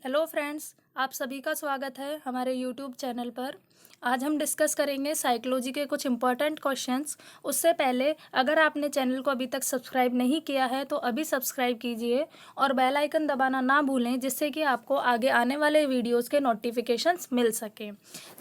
Hello friends, आप सभी का स्वागत है हमारे यूट्यूब चैनल पर। आज हम डिस्कस करेंगे साइकोलॉजी के कुछ इम्पॉर्टेंट क्वेश्चंस। उससे पहले अगर आपने चैनल को अभी तक सब्सक्राइब नहीं किया है तो अभी सब्सक्राइब कीजिए और बेल आइकन दबाना ना भूलें, जिससे कि आपको आगे आने वाले वीडियोस के नोटिफिकेशंस मिल सकें।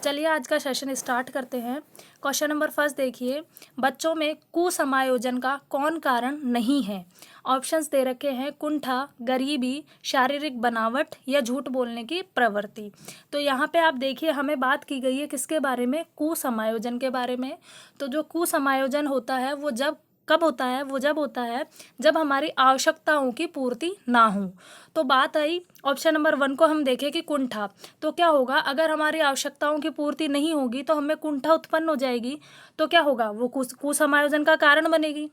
चलिए आज का सेशन स्टार्ट करते हैं। क्वेश्चन नंबर फर्स्ट देखिए, बच्चों में कुसमायोजन का कौन कारण नहीं है? ऑप्शंस दे रखे हैं कुंठा, गरीबी, शारीरिक बनावट या झूठ बोलने की प्रवृत्ति। तो यहाँ पे आप देखिए, हमें बात की गई है किसके बारे में? कुसमायोजन के बारे में। तो जो कुसमायोजन होता है वो जब कब होता है? वो जब होता है जब हमारी आवश्यकताओं की पूर्ति ना हो। तो बात आई ऑप्शन नंबर 1 को हम देखें कि कुंठा। तो क्या होगा? अगर हमारी आवश्यकताओं की पूर्ति नहीं होगी तो हमें कुंठा उत्पन्न हो जाएगी। तो क्या होगा? वो कुसमायोजन का कारण बनेगी।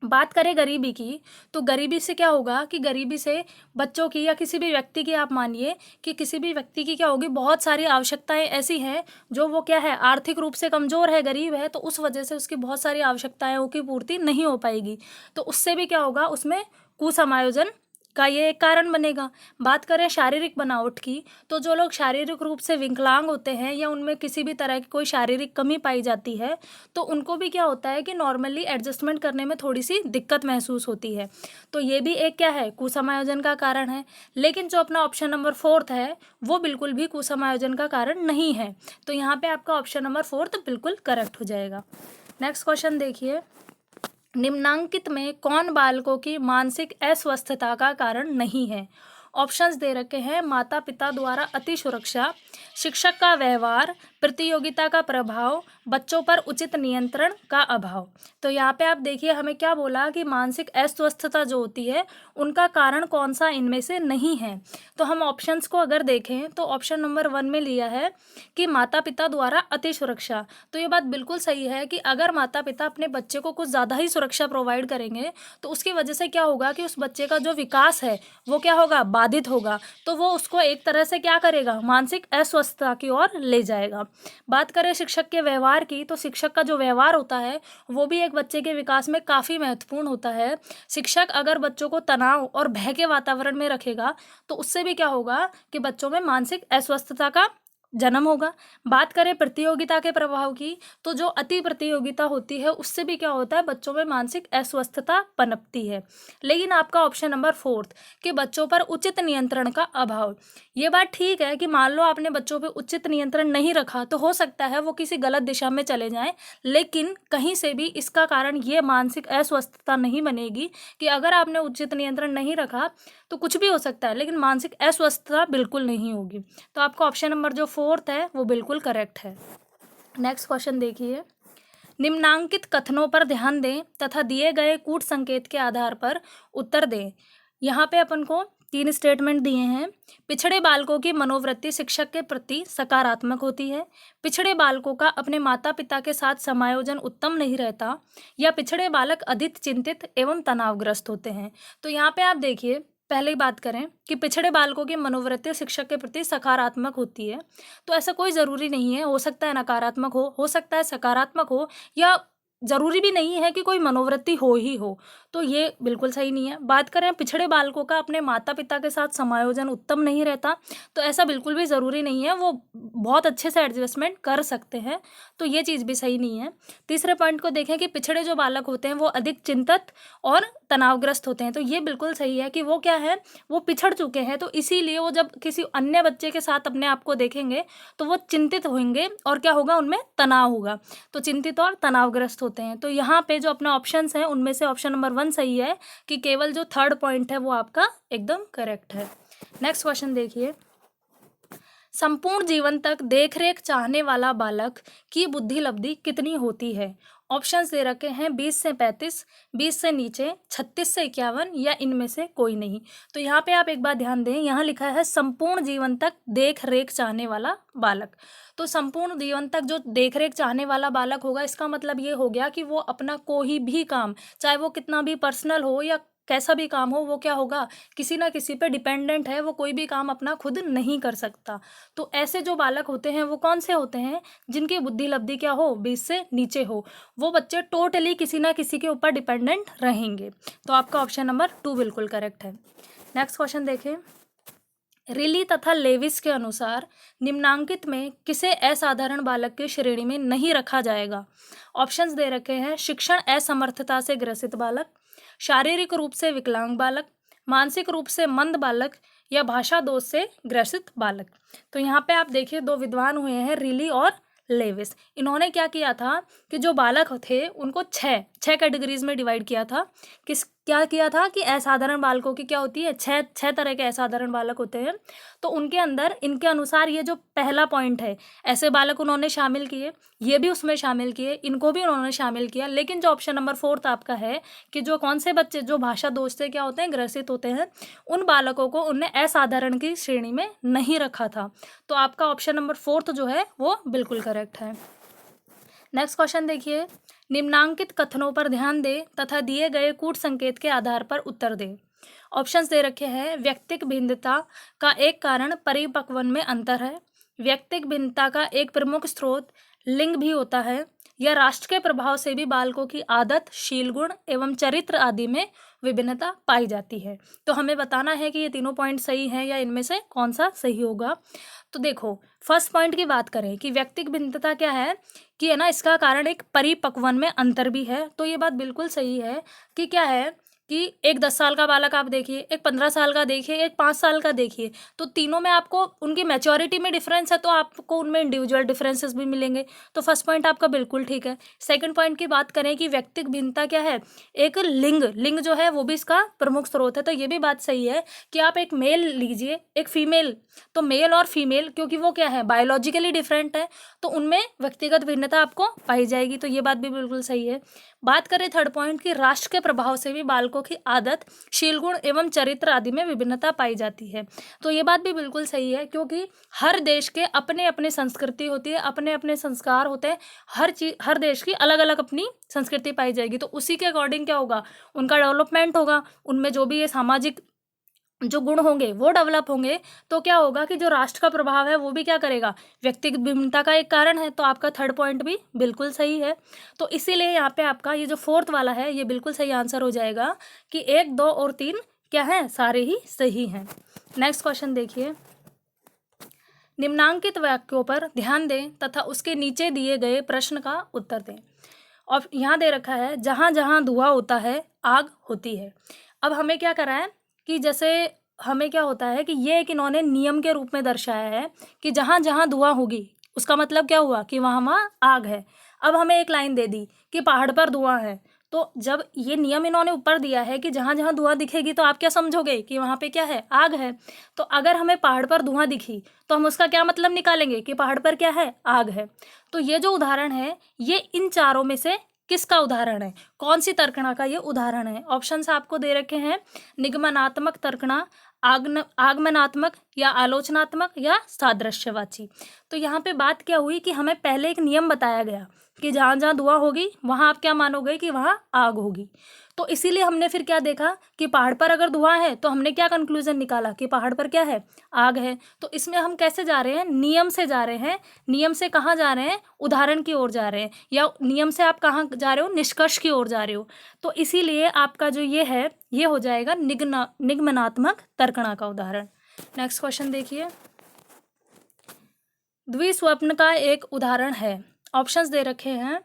बात करें गरीबी की, तो गरीबी से क्या होगा कि गरीबी से बच्चों की या किसी भी व्यक्ति की, आप मानिए कि किसी भी व्यक्ति की क्या होगी, बहुत सारी आवश्यकताएं ऐसी हैं जो वो क्या है, आर्थिक रूप से कमज़ोर है, गरीब है, तो उस वजह से उसकी बहुत सारी आवश्यकताएं की पूर्ति नहीं हो पाएगी। तो उससे भी क्या होगा, उसमें कुसमायोजन का ये एक कारण बनेगा। बात करें शारीरिक बनावट की, तो जो लोग शारीरिक रूप से विकलांग होते हैं या उनमें किसी भी तरह की कोई शारीरिक कमी पाई जाती है, तो उनको भी क्या होता है कि नॉर्मली एडजस्टमेंट करने में थोड़ी सी दिक्कत महसूस होती है। तो ये भी एक क्या है, कुसमायोजन का कारण है। लेकिन जो अपना ऑप्शन नंबर 4 है वो बिल्कुल भी कुसमायोजन का कारण नहीं है। तो यहाँ पे आपका ऑप्शन नंबर 4 बिल्कुल करेक्ट हो जाएगा। नेक्स्ट क्वेश्चन देखिए, निम्नांकित में कौन बालकों की मानसिक अस्वस्थता का कारण नहीं है? ऑप्शंस दे रखे हैं माता पिता द्वारा अति सुरक्षा, शिक्षक का व्यवहार, प्रतियोगिता का प्रभाव, बच्चों पर उचित नियंत्रण का अभाव। तो यहाँ पे आप देखिए, हमें क्या बोला कि मानसिक अस्वस्थता जो होती है उनका कारण कौन सा इनमें से नहीं है। तो हम ऑप्शंस को अगर देखें तो ऑप्शन नंबर 1 में लिया है कि माता पिता द्वारा अति सुरक्षा। तो ये बात बिल्कुल सही है कि अगर माता पिता अपने बच्चे को कुछ ज़्यादा ही सुरक्षा प्रोवाइड करेंगे तो उसकी वजह से क्या होगा कि उस बच्चे का जो विकास है वो क्या होगा, बाधित होगा। तो वो उसको एक तरह से क्या करेगा, मानसिक अस्वस्थता की ओर ले जाएगा। बात करें शिक्षक के व्यवहार की, तो शिक्षक का जो व्यवहार होता है वो भी एक बच्चे के विकास में काफ़ी महत्वपूर्ण होता है। शिक्षक अगर बच्चों को तनाव और भय के वातावरण में रखेगा तो उससे भी क्या होगा कि बच्चों में मानसिक अस्वस्थता का जन्म होगा। बात करें प्रतियोगिता के प्रभाव की, तो जो अति प्रतियोगिता होती है उससे भी क्या होता है, बच्चों में मानसिक अस्वस्थता पनपती है। लेकिन आपका ऑप्शन नंबर 4 कि बच्चों पर उचित नियंत्रण का अभाव, ये बात ठीक है कि मान लो आपने बच्चों पे उचित नियंत्रण नहीं रखा तो हो सकता है वो किसी गलत दिशा में चले जाएं, लेकिन कहीं से भी इसका कारण ये मानसिक अस्वस्थता नहीं बनेगी कि अगर आपने उचित नियंत्रण नहीं रखा तो कुछ भी हो सकता है, लेकिन मानसिक अस्वस्थता बिल्कुल नहीं होगी। तो आपका ऑप्शन नंबर जो 4 है वो बिल्कुल करेक्ट है। नेक्स्ट क्वेश्चन देखिए, निम्नांकित कथनों पर ध्यान दें तथा दिए गए कूट संकेत के आधार पर उत्तर दें। यहाँ पे अपन को 3 स्टेटमेंट दिए हैं। पिछड़े बालकों की मनोवृत्ति शिक्षक के प्रति सकारात्मक होती है, पिछड़े बालकों का अपने माता पिता के साथ समायोजन उत्तम नहीं रहता, या पिछड़े बालक अधिक चिंतित एवं तनावग्रस्त होते हैं। तो यहाँ पे आप देखिए, पहले बात करें कि पिछड़े बालकों की मनोवृत्ति शिक्षक के प्रति सकारात्मक होती है, तो ऐसा कोई ज़रूरी नहीं है, हो सकता है नकारात्मक हो सकता है सकारात्मक हो, या ज़रूरी भी नहीं है कि कोई मनोवृत्ति हो ही हो। तो ये बिल्कुल सही नहीं है। बात करें पिछड़े बालकों का अपने माता पिता के साथ समायोजन उत्तम नहीं रहता, तो ऐसा बिल्कुल भी ज़रूरी नहीं है, वो बहुत अच्छे से एडजस्टमेंट कर सकते हैं, तो ये चीज़ भी सही नहीं है। तीसरे पॉइंट को देखें कि पिछड़े जो बालक होते हैं वो अधिक चिंतित और तनावग्रस्त होते हैं, तो ये बिल्कुल सही है कि वो क्या है, वो पिछड़ चुके हैं, तो इसीलिए वो जब किसी अन्य बच्चे के साथ अपने आप को देखेंगे तो वो चिंतित होंगे और क्या होगा, उनमें तनाव होगा, तो चिंतित और तनावग्रस्त होते हैं। तो यहाँ पे जो अपना ऑप्शंस हैं उनमें से ऑप्शन नंबर 1 सही है कि केवल जो 3rd पॉइंट है वो आपका एकदम करेक्ट है। नेक्स्ट क्वेश्चन देखिए, संपूर्ण जीवन तक देखरेख चाहने वाला बालक की बुद्धि लब्धि कितनी होती है? ऑप्शंस दे रखे हैं 20 से 35, 20 से नीचे, 36 से 51, या इनमें से कोई नहीं। तो यहाँ पे आप एक बात ध्यान दें, यहाँ लिखा है संपूर्ण जीवन तक देख रेख चाहने वाला बालक। तो संपूर्ण जीवन तक जो देख रेख चाहने वाला बालक होगा, इसका मतलब ये हो गया कि वो अपना कोई भी काम, चाहे वो कितना भी पर्सनल हो या कैसा भी काम हो, वो क्या होगा, किसी ना किसी पे डिपेंडेंट है, वो कोई भी काम अपना खुद नहीं कर सकता। तो ऐसे जो बालक होते हैं वो कौन से होते हैं, जिनकी बुद्धि लब्धि क्या हो, 20 से नीचे हो, वो बच्चे टोटली किसी ना किसी के ऊपर डिपेंडेंट रहेंगे। तो आपका ऑप्शन नंबर 2 बिल्कुल करेक्ट है। नेक्स्ट क्वेश्चन देखें, रिली तथा लेविस के अनुसार निम्नांकित में किसे असाधारण बालक की श्रेणी में नहीं रखा जाएगा? ऑप्शंस दे रखे हैं। शिक्षण असमर्थता से ग्रसित बालक, शारीरिक रूप से विकलांग बालक, मानसिक रूप से मंद बालक या भाषा दोष से ग्रसित बालक। तो यहाँ पे आप देखिए दो विद्वान हुए हैं, रिली और लेविस। इन्होंने क्या किया था कि जो बालक थे उनको छह कैटेगरीज में डिवाइड किया था। क्या किया था कि असाधारण बालकों की क्या होती है, छह तरह के असाधारण बालक होते हैं। तो उनके अंदर इनके अनुसार ये जो पहला पॉइंट है, ऐसे बालक उन्होंने शामिल किए, ये भी उसमें शामिल किए, इनको भी उन्होंने शामिल किया। लेकिन जो ऑप्शन नंबर 4 आपका है कि जो कौन से बच्चे जो भाषा दोष से क्या होते हैं, ग्रसित होते हैं, उन बालकों को उनने असाधारण की श्रेणी में नहीं रखा था। तो आपका ऑप्शन नंबर 4 जो है वो बिल्कुल करेक्ट है। नेक्स्ट क्वेश्चन देखिए, निम्नांकित कथनों पर ध्यान दे तथा दिए गए कूट संकेत के आधार पर उत्तर दे। ऑप्शंस दे रखे हैं। व्यक्तिक भिन्नता का एक कारण परिपक्वन में अंतर है, व्यक्तिक भिन्नता का एक प्रमुख स्रोत लिंग भी होता है, या राष्ट्र के प्रभाव से भी बालकों की आदत, शील गुण एवं चरित्र आदि में विभिन्नता पाई जाती है। तो हमें बताना है कि ये तीनों पॉइंट सही हैं या इनमें से कौन सा सही होगा। तो देखो, फर्स्ट पॉइंट की बात करें कि व्यक्तिक भिन्नता क्या है कि है ना, इसका कारण एक परिपक्वन में अंतर भी है। तो ये बात बिल्कुल सही है कि क्या है कि एक 10 साल का बालक आप देखिए, एक 15 साल का देखिए, एक 5 साल का देखिए, तो तीनों में आपको उनकी मैच्योरिटी में डिफरेंस है, तो आपको उनमें इंडिविजुअल डिफरेंसेस भी मिलेंगे। तो फर्स्ट पॉइंट आपका बिल्कुल ठीक है। सेकंड पॉइंट की बात करें कि व्यक्तिक भिन्नता क्या है, एक लिंग जो है वो भी इसका प्रमुख स्रोत है। तो ये भी बात सही है कि आप एक मेल लीजिए, एक फीमेल, तो मेल और फीमेल क्योंकि वो क्या है, बायोलॉजिकली डिफरेंट है, तो उनमें व्यक्तिगत भिन्नता आपको पाई जाएगी। तो ये बात भी बिल्कुल सही है। बात करें थर्ड पॉइंट की, राष्ट्र के प्रभाव से भी बालकों की आदत, शील गुण एवं चरित्र आदि में विभिन्नता पाई जाती है। तो ये बात भी बिल्कुल सही है क्योंकि हर देश के अपने अपने संस्कृति होती है, अपने अपने संस्कार होते हैं, हर देश की अलग अलग अपनी संस्कृति पाई जाएगी। तो उसी के अकॉर्डिंग क्या होगा, उनका डेवलपमेंट होगा, उनमें जो भी ये सामाजिक जो गुण होंगे वो डेवलप होंगे। तो क्या होगा कि जो राष्ट्र का प्रभाव है वो भी क्या करेगा, व्यक्तिगत भिन्नता का एक कारण है। तो आपका थर्ड पॉइंट भी बिल्कुल सही है। तो इसीलिए यहाँ पे आपका ये जो फोर्थ वाला है ये बिल्कुल सही आंसर हो जाएगा कि 1, 2 और 3 क्या है, सारे ही सही हैं। नेक्स्ट क्वेश्चन देखिए, निम्नांकित वाक्यों पर ध्यान दें तथा उसके नीचे दिए गए प्रश्न का उत्तर दें। और यहाँ दे रखा है, जहाँ जहाँ धुआं होता है आग होती है। अब हमें क्या करा है कि जैसे हमें क्या होता है कि ये एक इन्होंने नियम के रूप में दर्शाया है कि जहाँ जहाँ धुआं होगी उसका मतलब क्या हुआ कि वहाँ वहाँ आग है। अब हमें एक लाइन दे दी कि पहाड़ पर धुआं है, तो जब ये नियम इन्होंने ऊपर दिया है कि जहाँ जहाँ धुआं दिखेगी तो आप क्या समझोगे कि वहाँ पे क्या है, आग है। तो अगर हमें पहाड़ पर धुआं दिखी तो हम उसका क्या मतलब निकालेंगे कि पहाड़ पर क्या है, आग है। तो ये जो उदाहरण है ये इन चारों में से किसका उदाहरण है, कौन सी तर्कणा का ये उदाहरण है? ऑप्शंस आपको दे रखे हैं, निगमनात्मक तर्कणा, आगमनात्मक या आलोचनात्मक या सादृश्यवाची। तो यहाँ पे बात क्या हुई कि हमें पहले एक नियम बताया गया कि जहाँ जहाँ धुआं होगी वहाँ आप क्या मानोगे कि वहाँ आग होगी। तो इसीलिए हमने फिर क्या देखा कि पहाड़ पर अगर धुआं है तो हमने क्या कंक्लूजन निकाला कि पहाड़ पर क्या है, आग है। तो इसमें हम कैसे जा रहे हैं, नियम से जा रहे हैं। नियम से कहाँ जा रहे हैं, उदाहरण की ओर जा रहे हैं, या नियम से आप कहाँ जा रहे हो, निष्कर्ष की ओर जा रहे हो। तो इसीलिए आपका जो ये है ये हो जाएगा निगमनात्मक तर्कणा का उदाहरण। नेक्स्ट क्वेश्चन देखिए, द्विस्वप्न का एक उदाहरण है। ऑप्शंस दे रखे हैं,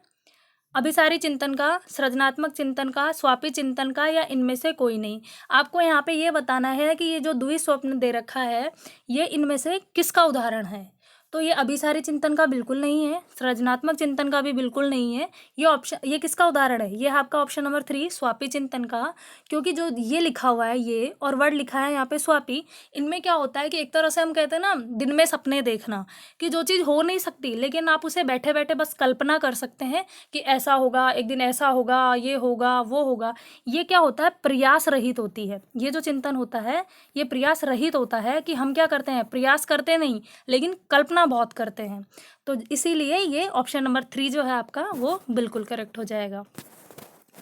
अभिसारी चिंतन का, सृजनात्मक चिंतन का, स्वापी चिंतन का या इनमें से कोई नहीं। आपको यहाँ पे ये बताना है कि ये जो द्विस्वप्न दे रखा है ये इनमें से किसका उदाहरण है। तो ये अभिसारी चिंतन का बिल्कुल नहीं है, सृजनात्मक चिंतन का भी बिल्कुल नहीं है। ये किसका उदाहरण है, ये आपका ऑप्शन नंबर 3 स्वापी चिंतन का। क्योंकि जो ये लिखा हुआ है ये और वर्ड लिखा है यहाँ पे स्वापी, इनमें क्या होता है कि एक तरह से हम कहते हैं ना दिन में सपने देखना, कि जो चीज़ हो नहीं सकती लेकिन आप उसे बैठे बैठे बस कल्पना कर सकते हैं कि ऐसा होगा, एक दिन ऐसा होगा, ये होगा, वो होगा। ये क्या होता है, प्रयास रहित होती है। ये जो चिंतन होता है ये प्रयास रहित होता है कि हम क्या करते हैं, प्रयास करते नहीं लेकिन कल्पना बहुत करते हैं। तो इसीलिए ये ऑप्शन नंबर 3 जो है आपका वो बिल्कुल करेक्ट हो जाएगा।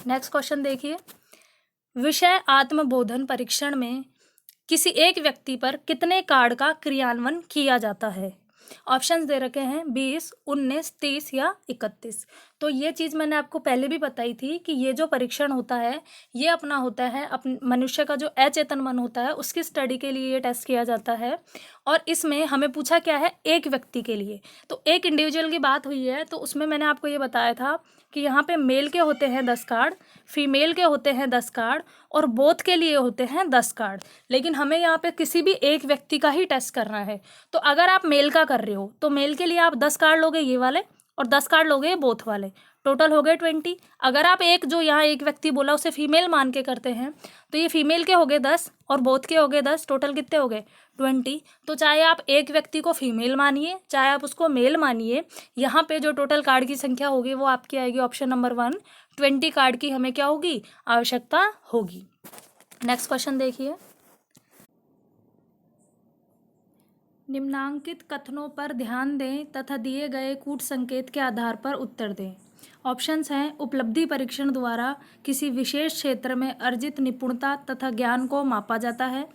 नेक्स्ट क्वेश्चन देखिए, विषय आत्मबोधन परीक्षण में किसी एक व्यक्ति पर कितने कार्ड का क्रियान्वयन किया जाता है? ऑप्शंस दे रखे हैं 20, 19, 30 या 31। तो ये चीज़ मैंने आपको पहले भी बताई थी कि ये जो परीक्षण होता है ये अपना होता है मनुष्य का जो अचेतन मन होता है उसकी स्टडी के लिए ये टेस्ट किया जाता है। और इसमें हमें पूछा क्या है, एक व्यक्ति के लिए, तो एक इंडिविजुअल की बात हुई है। तो उसमें मैंने आपको ये बताया था कि यहाँ पे मेल के होते हैं 10 कार्ड, फीमेल के होते हैं 10 कार्ड और बोथ के लिए होते हैं 10 कार्ड। लेकिन हमें यहाँ पे किसी भी एक व्यक्ति का ही टेस्ट करना है। तो अगर आप मेल का कर रहे हो तो मेल के लिए आप 10 कार्ड लोगे ये वाले और 10 कार्ड लोगे ये बोथ वाले, टोटल हो गए 20। अगर आप एक जो यहाँ एक व्यक्ति बोला उसे फीमेल मान के करते हैं तो ये फीमेल के हो गए 10 और बोथ के हो गए 10, टोटल कितने हो गए 20। तो चाहे आप एक व्यक्ति को फीमेल मानिए चाहे आप उसको मेल मानिए, यहाँ पे जो टोटल कार्ड की संख्या होगी वो आपकी आएगी ऑप्शन नंबर 1, 20 कार्ड की हमें क्या होगी, आवश्यकता होगी। नेक्स्ट क्वेश्चन देखिए, निम्नांकित कथनों पर ध्यान दें तथा दिए गए कूट संकेत के आधार पर उत्तर दें। ऑप्शंस हैं, उपलब्धि परीक्षण द्वारा किसी विशेष क्षेत्र में अर्जित निपुणता तथा ज्ञान को मापा जाता है।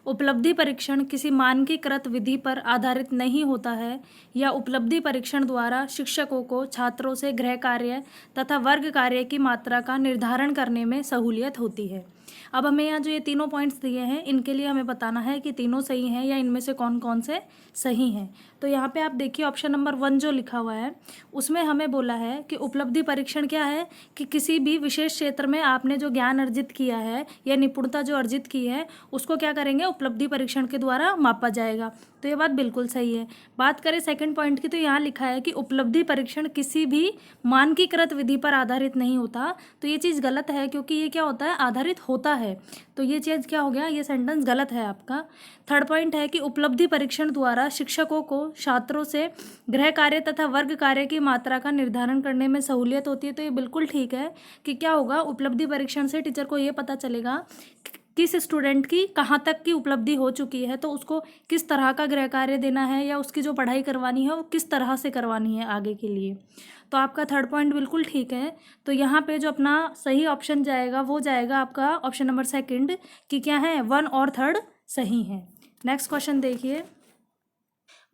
उपलब्धि परीक्षण किसी मानकीकृत विधि पर आधारित नहीं होता है, या उपलब्धि परीक्षण द्वारा शिक्षकों को छात्रों से गृह कार्य तथा वर्ग कार्य की मात्रा का निर्धारण करने में सहूलियत होती है। अब हमें यहाँ जो ये तीनों पॉइंट्स दिए हैं इनके लिए हमें बताना है कि तीनों सही हैं या इनमें से कौन कौन से सही हैं। तो यहाँ पे आप देखिए ऑप्शन नंबर 1 जो लिखा हुआ है उसमें हमें बोला है कि उपलब्धि परीक्षण क्या है कि किसी भी विशेष क्षेत्र में आपने जो ज्ञान अर्जित किया है या निपुणता जो अर्जित की है उसको क्या करेंगे, उपलब्धि परीक्षण के द्वारा मापा जाएगा। तो ये बात बिल्कुल सही है। बात करें सेकंड पॉइंट की तो यहाँ लिखा है कि उपलब्धि परीक्षण किसी भी मानकीकृत विधि पर आधारित नहीं होता। तो ये चीज़ गलत है क्योंकि ये क्या होता है, आधारित होता है। तो ये चीज़ क्या हो गया, ये सेंटेंस गलत है आपका। थर्ड पॉइंट है कि उपलब्धि परीक्षण द्वारा शिक्षकों को छात्रों से गृह कार्य तथा वर्ग कार्य की मात्रा का निर्धारण करने में सहूलियत होती है। तो ये बिल्कुल ठीक है कि क्या होगा, उपलब्धि परीक्षण से टीचर को ये पता चलेगा किस स्टूडेंट की कहाँ तक की उपलब्धि हो चुकी है, तो उसको किस तरह का गृह कार्य देना है या उसकी जो पढ़ाई करवानी है वो किस तरह से करवानी है आगे के लिए। तो आपका थर्ड पॉइंट बिल्कुल ठीक है। तो यहाँ पे जो अपना सही ऑप्शन जाएगा वो जाएगा आपका ऑप्शन नंबर सेकंड कि क्या है, 1 और 3 सही है। नेक्स्ट क्वेश्चन देखिए,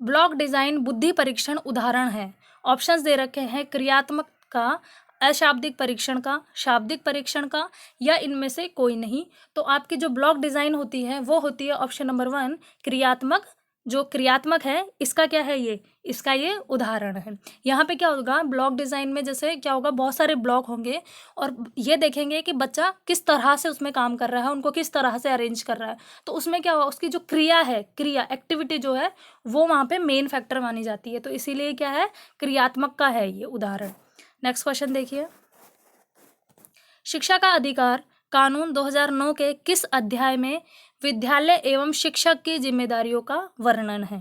ब्लॉक डिज़ाइन बुद्धि परीक्षण उदाहरण है। ऑप्शंस दे रखे हैं, क्रियात्मक का, अशाब्दिक परीक्षण का, शाब्दिक परीक्षण का, या इनमें से कोई नहीं। तो आपकी जो ब्लॉक डिज़ाइन होती है वो होती है ऑप्शन नंबर 1 क्रियात्मक। जो क्रियात्मक है इसका क्या है, ये इसका ये उदाहरण है। यहाँ पे क्या होगा, ब्लॉक डिज़ाइन में जैसे क्या होगा, बहुत सारे ब्लॉक होंगे और ये देखेंगे कि बच्चा किस तरह से उसमें काम कर रहा है, उनको किस तरह से अरेंज कर रहा है। तो उसमें क्या होगा, उसकी जो क्रिया है, क्रिया एक्टिविटी जो है वो वहाँ पे मेन फैक्टर मानी जाती है। तो इसीलिए क्या है, क्रियात्मक का है ये उदाहरण। नेक्स्ट क्वेश्चन देखिए, शिक्षा का अधिकार कानून 2009 के किस अध्याय में विद्यालय एवं शिक्षक की जिम्मेदारियों का वर्णन है।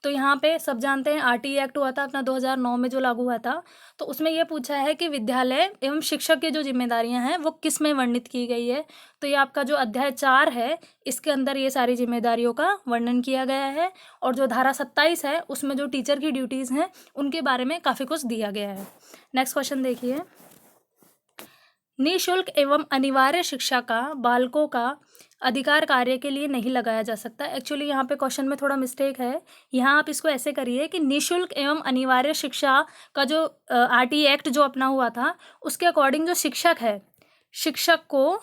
तो यहाँ पे सब जानते हैं आरटी एक्ट हुआ था अपना 2009 में जो लागू हुआ था। तो उसमें ये पूछा है कि विद्यालय एवं शिक्षक की जो जिम्मेदारियां हैं वो किस में वर्णित की गई है। तो ये आपका जो अध्याय 4 है इसके अंदर ये सारी जिम्मेदारियों का वर्णन किया गया है। और जो धारा 27 है उसमें जो टीचर की ड्यूटीज़ हैं उनके बारे में काफ़ी कुछ दिया गया है। नेक्स्ट क्वेश्चन देखिए, निःशुल्क एवं अनिवार्य शिक्षा का बालकों का अधिकार कार्य के लिए नहीं लगाया जा सकता। एक्चुअली यहाँ पे क्वेश्चन में थोड़ा मिस्टेक है। यहाँ आप इसको ऐसे करिए कि निःशुल्क एवं अनिवार्य शिक्षा का जो आरटी एक्ट जो अपना हुआ था उसके अकॉर्डिंग जो शिक्षक है, शिक्षक को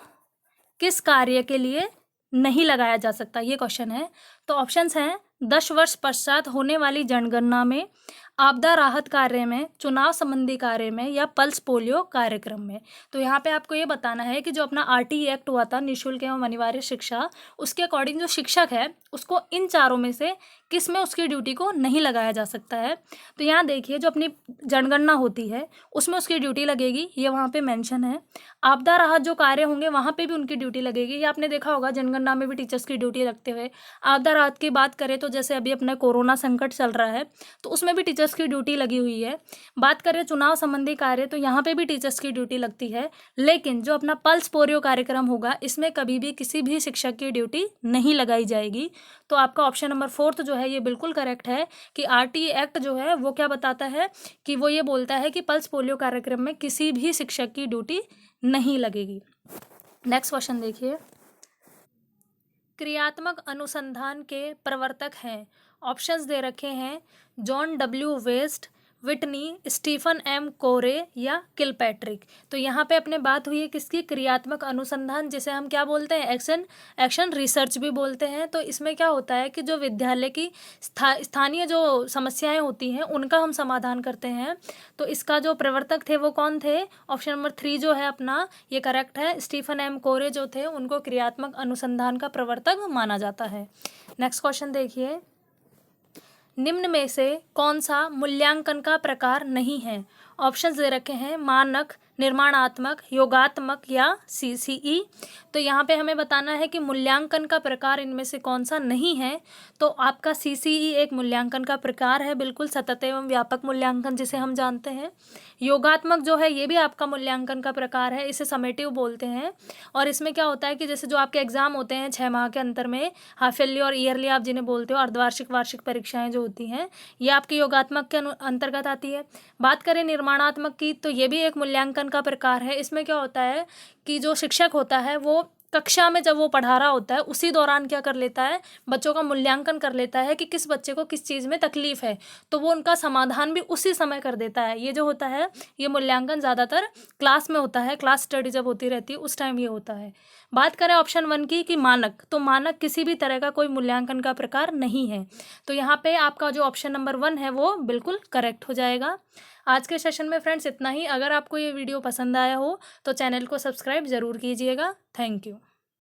किस कार्य के लिए नहीं लगाया जा सकता, ये क्वेश्चन है। तो ऑप्शंस हैं, 10 वर्ष पश्चात होने वाली जनगणना में, आपदा राहत कार्य में, चुनाव संबंधी कार्य में, या पल्स पोलियो कार्यक्रम में। तो यहाँ पे आपको ये बताना है कि जो अपना आरटी एक्ट हुआ था निःशुल्क एवं अनिवार्य शिक्षा, उसके अकॉर्डिंग जो शिक्षक है उसको इन चारों में से किस में उसकी ड्यूटी को नहीं लगाया जा सकता है। तो यहाँ देखिए जो अपनी जनगणना होती है उसमें उसकी ड्यूटी लगेगी, ये वहाँ पे मेंशन है। आपदा राहत जो कार्य होंगे वहाँ पे भी उनकी ड्यूटी लगेगी, ये आपने देखा होगा जनगणना में भी टीचर्स की ड्यूटी लगते हुए। आपदा राहत की बात करें तो जैसे अभी अपना कोरोना संकट चल रहा है तो उसमें भी टीचर्स की ड्यूटी लगी हुई है। बात करें चुनाव संबंधी कार्य तो यहाँ पे भी टीचर्स की ड्यूटी लगती है। लेकिन जो अपना पल्स पोलियो कार्यक्रम होगा इसमें कभी भी किसी भी शिक्षक की ड्यूटी नहीं लगाई जाएगी। तो आपका ऑप्शन नंबर 4 जो है ये बिल्कुल करेक्ट है कि आरटी एक्ट जो है वो क्या बताता है कि वो ये बोलता है कि पल्स पोलियो कार्यक्रम में किसी भी शिक्षक की ड्यूटी नहीं लगेगी। नेक्स्ट क्वेश्चन देखिए, क्रियात्मक अनुसंधान के प्रवर्तक हैं। ऑप्शंस दे रखे हैं, John W West, Whitney, Stephen M Corey या किलपैट्रिक। तो यहाँ पे अपने बात हुई है किसकी, क्रियात्मक अनुसंधान, जिसे हम क्या बोलते हैं, एक्शन रिसर्च भी बोलते हैं। तो इसमें क्या होता है कि जो विद्यालय की स्थानीय जो समस्याएं होती हैं उनका हम समाधान करते हैं। तो इसका जो प्रवर्तक थे वो कौन थे, ऑप्शन नंबर 3 जो है अपना ये करेक्ट है। स्टीफन एम कोरे जो थे उनको क्रियात्मक अनुसंधान का प्रवर्तक माना जाता है। नेक्स्ट क्वेश्चन देखिए, निम्न में से कौन सा मूल्यांकन का प्रकार नहीं है। ऑप्शंस दे रखे हैं, मानक, निर्माणात्मक, योगात्मक या सीसीई। तो यहाँ पे हमें बताना है कि मूल्यांकन का प्रकार इनमें से कौन सा नहीं है। तो आपका सीसीई एक मूल्यांकन का प्रकार है, बिल्कुल, सतत एवं व्यापक मूल्यांकन जिसे हम जानते हैं। योगात्मक जो है ये भी आपका मूल्यांकन का प्रकार है, इसे समेटिव बोलते हैं। और इसमें क्या होता है कि जैसे जो आपके एग्जाम होते हैं 6 माह के अंतर में, हाफ ईयरली और ईयरली आप जिन्हें बोलते हो, अर्धवार्षिक, वार्षिक परीक्षाएं जो होती हैं ये आपकी योगात्मक के अंतर्गत आती है। बात करें निर्माणात्मक की, तो ये भी एक मूल्यांकन का प्रकार है। इसमें क्या होता है कि जो शिक्षक होता है वो कक्षा में जब वो पढ़ा रहा होता है उसी दौरान क्या कर लेता है, बच्चों का मूल्यांकन कर लेता है कि किस बच्चे को किस चीज़ में तकलीफ है, तो वो उनका समाधान भी उसी समय कर देता है। ये जो होता है ये मूल्यांकन ज़्यादातर क्लास में होता है, क्लास स्टडी जब होती रहती है उस टाइम ये होता है। बात करें ऑप्शन 1 की कि मानक, तो मानक किसी भी तरह का कोई मूल्यांकन का प्रकार नहीं है। तो यहाँ पे आपका जो ऑप्शन नंबर 1 है वो बिल्कुल करेक्ट हो जाएगा। आज के सेशन में फ्रेंड्स इतना ही। अगर आपको ये वीडियो पसंद आया हो तो चैनल को सब्सक्राइब ज़रूर कीजिएगा। Thank you.